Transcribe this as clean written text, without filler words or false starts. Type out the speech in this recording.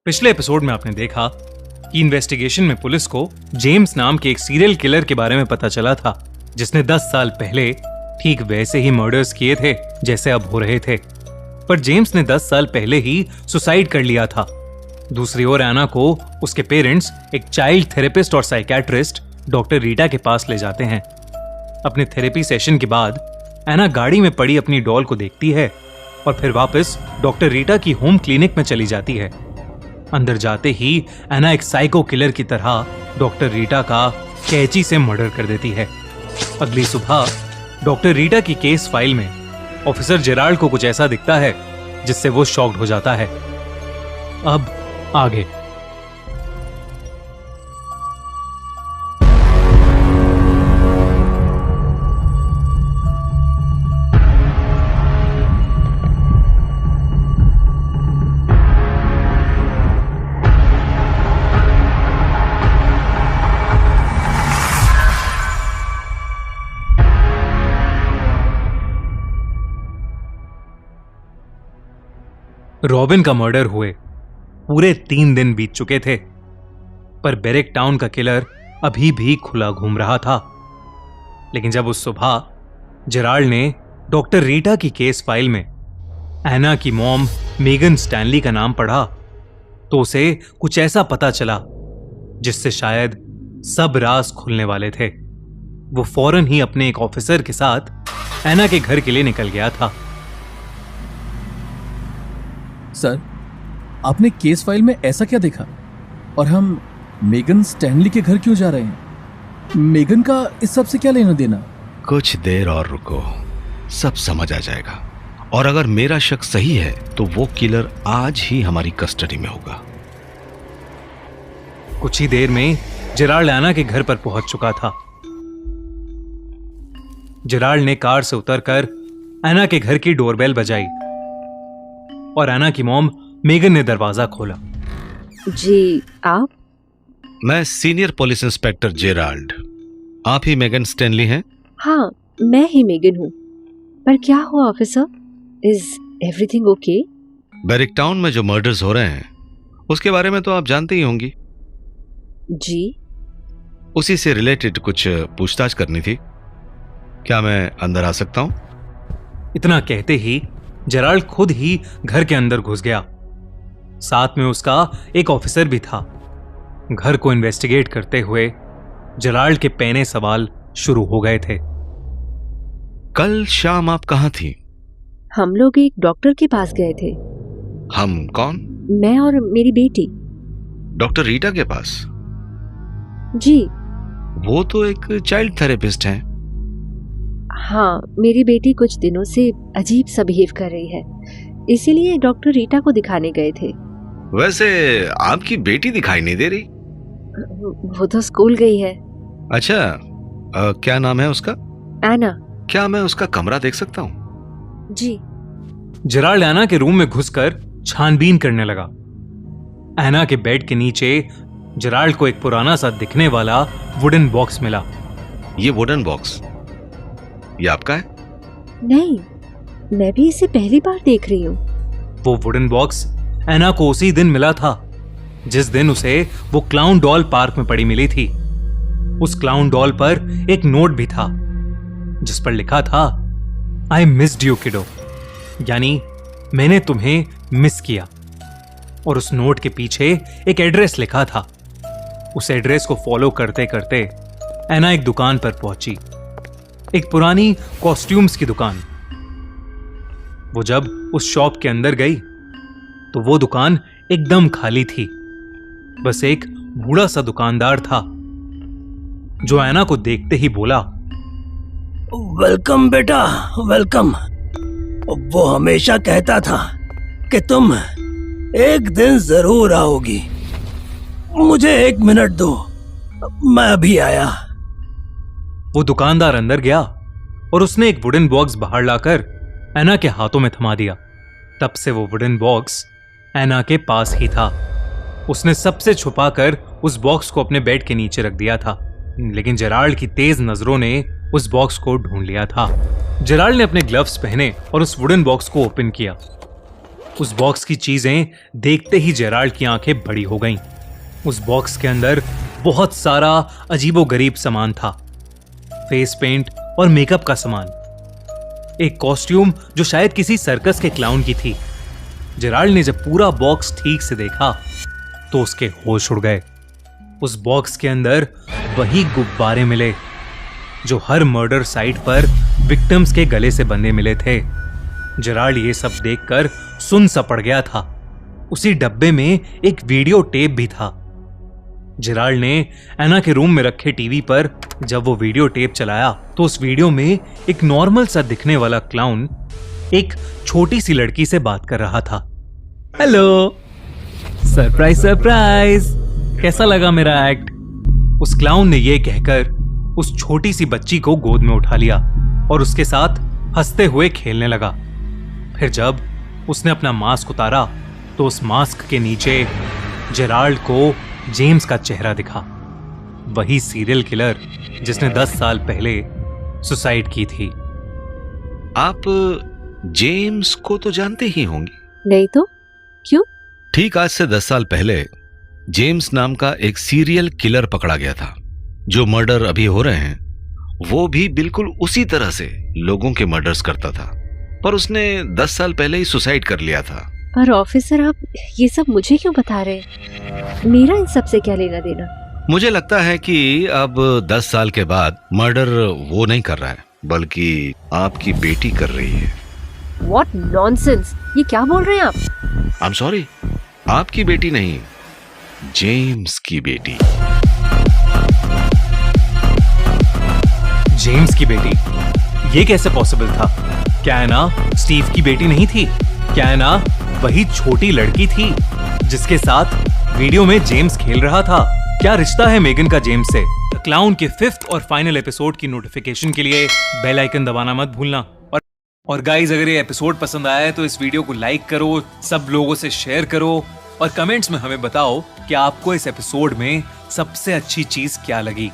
पिछले एपिसोड में आपने देखा कि इन्वेस्टिगेशन में पुलिस को जेम्स नाम के एक सीरियल किलर के बारे में पता चला था, जिसने 10 साल पहले ठीक वैसे ही मर्डर्स किए थे जैसे अब हो रहे थे। पर जेम्स ने 10 साल पहले ही सुसाइड कर लिया था। दूसरी ओर एना को उसके पेरेंट्स एक चाइल्ड थेरेपिस्ट और साइकियाट्रिस्ट डॉक्टर रीटा के पास ले जाते हैं। अपने थेरेपी सेशन के बाद एना गाड़ी में पड़ी अपनी डॉल को देखती है और फिर वापस डॉक्टर रीटा की होम क्लिनिक में चली जाती है। अंदर जाते ही एना एक साइको किलर की तरह डॉक्टर रीटा का कैंची से मर्डर कर देती है। अगली सुबह डॉक्टर रीटा की केस फाइल में ऑफिसर जेराल्ड को कुछ ऐसा दिखता है जिससे वो शॉक्ड हो जाता है। अब आगे। रॉबिन का मर्डर हुए पूरे 3 दिन बीत चुके थे, पर बेरिक टाउन का किलर अभी भी खुला घूम रहा था। लेकिन जब उस सुबह जेराल्ड ने डॉक्टर रीटा की केस फाइल में एना की मॉम मेगन स्टैनली का नाम पढ़ा तो उसे कुछ ऐसा पता चला जिससे शायद सब राज खुलने वाले थे। वो फौरन ही अपने एक ऑफिसर के साथ एना के घर के लिए निकल गया था। सर, आपने केस फाइल में ऐसा क्या देखा और हम मेगन स्टैनली के घर क्यों जा रहे हैं? मेगन का इस सब से क्या लेना देना? कुछ देर और रुको, सब समझ आ जाएगा। और अगर मेरा शक सही है तो वो किलर आज ही हमारी कस्टडी में होगा। कुछ ही देर में जेराल्ड एना के घर पर पहुंच चुका था। जेराल्ड ने कार से उतरकर एना के घर की डोरबेल बजाई और एना की मॉम मेगन ने दरवाजा खोला। जी, आप? मैं सीनियर पुलिस इंस्पेक्टर जेराल्ड। आप ही मेगन स्टैनली हैं? हाँ, मैं ही मेगन हूँ। पर क्या हुआ officer? Is everything okay? बेरिक town में जो मर्डर्स हो रहे हैं उसके बारे में तो आप जानते ही होंगी। जी। उसी से रिलेटेड कुछ पूछताछ करनी थी। क्या मैं अंदर आ सकता हूँ? इतना कहते ही जेराल्ड खुद ही घर के अंदर घुस गया। साथ में उसका एक ऑफिसर भी था। घर को इन्वेस्टिगेट करते हुए जेराल्ड के पहले सवाल शुरू हो गए थे। कल शाम आप कहाँ थी? हम लोग एक डॉक्टर के पास गए थे। हम कौन? मैं और मेरी बेटी। डॉक्टर रीटा के पास? जी। वो तो एक चाइल्ड थेरेपिस्ट हैं। हाँ, मेरी बेटी कुछ दिनों से अजीब सा बिहेव कर रही है, इसीलिए डॉक्टर रीटा को दिखाने गए थे। वैसे आपकी बेटी दिखाई नहीं दे रही। वो तो स्कूल गई है। अच्छा, क्या नाम है उसका? एना। क्या मैं उसका कमरा देख सकता हूँ? जी। जेराल्ड एना के रूम में घुसकर छानबीन करने लगा। एना के बेड के नीचे जेराल्ड को एक पुराना सा दिखने वाला वुडन बॉक्स मिला। ये वुडन बॉक्स ये आपका है? नहीं, मैं भी इसे पहली बार देख रही हूँ। वो वुडन बॉक्स एना को उसी दिन मिला था जिस दिन उसे वो क्लाउन डॉल पार्क में पड़ी मिली थी। उस क्लाउन डॉल पर एक नोट भी था जिस पर लिखा था, आई मिस्ड यू किडो, यानी मैंने तुम्हें मिस किया। और उस नोट के पीछे एक एड्रेस लिखा था। उस एड्रेस को फॉलो करते करते एना एक दुकान पर पहुंची, एक पुरानी कॉस्ट्यूम्स की दुकान। वो जब उस शॉप के अंदर गई तो वो दुकान एकदम खाली थी। बस एक बूढ़ा सा दुकानदार था जो एना को देखते ही बोला, वेलकम बेटा, वेलकम। वो हमेशा कहता था कि तुम एक दिन जरूर आओगी। मुझे 1 मिनट दो, मैं अभी आया। वो दुकानदार अंदर गया और उसने एक वुडन बॉक्स बाहर लाकर एना के हाथों में थमा दिया। तब से वो वुडन बॉक्स एना के पास ही था। उसने सबसे छुपाकर उस बॉक्स को अपने बेड के नीचे रख दिया था, लेकिन जेराल्ड की तेज नजरों ने उस बॉक्स को ढूंढ लिया था। जेराल्ड ने अपने ग्लव्स पहने और उस वुडन बॉक्स को ओपन किया। उस बॉक्स की चीजें देखते ही जेराल्ड की आंखें बड़ी हो गईं। उस बॉक्स के अंदर बहुत सारा अजीबोगरीब सामान था, फेस पेंट और मेकअप का सामान, एक कॉस्ट्यूम जो शायद किसी सर्कस के क्लाउन की थी। जेराल्ड ने जब पूरा बॉक्स ठीक से देखा तो उसके होश उड़ गए। उस बॉक्स के अंदर वही गुब्बारे मिले जो हर मर्डर साइट पर विक्टिम्स के गले से बंधे मिले थे। जेराल्ड ये सब देखकर सुन सा पड़ गया था। उसी डब्बे में एक वीडियो टेप भी था। जेराल्ड ने एना के रूम में रखे टीवी पर जब वो वीडियो टेप चलाया तो उस वीडियो में एक नॉर्मल सा दिखने वाला क्लाउन एक छोटी सी लड़की से बात कर रहा था। हेलो, सरप्राइज सरप्राइज, कैसा लगा मेरा एक्ट? उस क्लाउन ने यह कहकर उस छोटी सी बच्ची को गोद में उठा लिया और उसके साथ हंसते हुए खेलने लगा। फिर जब उसने अपना मास्क उतारा तो उस मास्क के नीचे जेराल्ड को जेम्स का चेहरा दिखा, वही सीरियल किलर जिसने 10 साल पहले सुसाइड की थी। आप जेम्स को तो जानते ही होंगे। नहीं तो क्यों? ठीक आज से 10 साल पहले जेम्स नाम का एक सीरियल किलर पकड़ा गया था। जो मर्डर अभी हो रहे हैं वो भी बिल्कुल उसी तरह से लोगों के मर्डर्स करता था, पर उसने 10 साल पहले ही सुसाइड कर लिया था। पर ऑफिसर, आप ये सब मुझे क्यों बता रहे हैं? मेरा इन सब से क्या लेना देना? मुझे लगता है कि अब 10 साल के बाद मर्डर वो नहीं कर रहा है बल्कि आपकी बेटी कर रही है। What nonsense! ये क्या बोल रहे हैं आप? I'm sorry, आपकी बेटी नहीं, जेम्स की बेटी। जेम्स की बेटी? ये कैसे पॉसिबल था? क्या एना स्टीव की बेटी नहीं थी? क्या एना वही छोटी लड़की थी जिसके साथ वीडियो में जेम्स खेल रहा था? क्या रिश्ता है मेगन का जेम्स से? द क्लाउन के 5th और फाइनल एपिसोड की नोटिफिकेशन के लिए बेल आइकन दबाना मत भूलना। और गाइज, अगर ये एपिसोड पसंद आया है तो इस वीडियो को लाइक करो, सब लोगों से शेयर करो और कमेंट्स में हमें बताओ कि आपको इस एपिसोड में सबसे अच्छी चीज क्या लगी।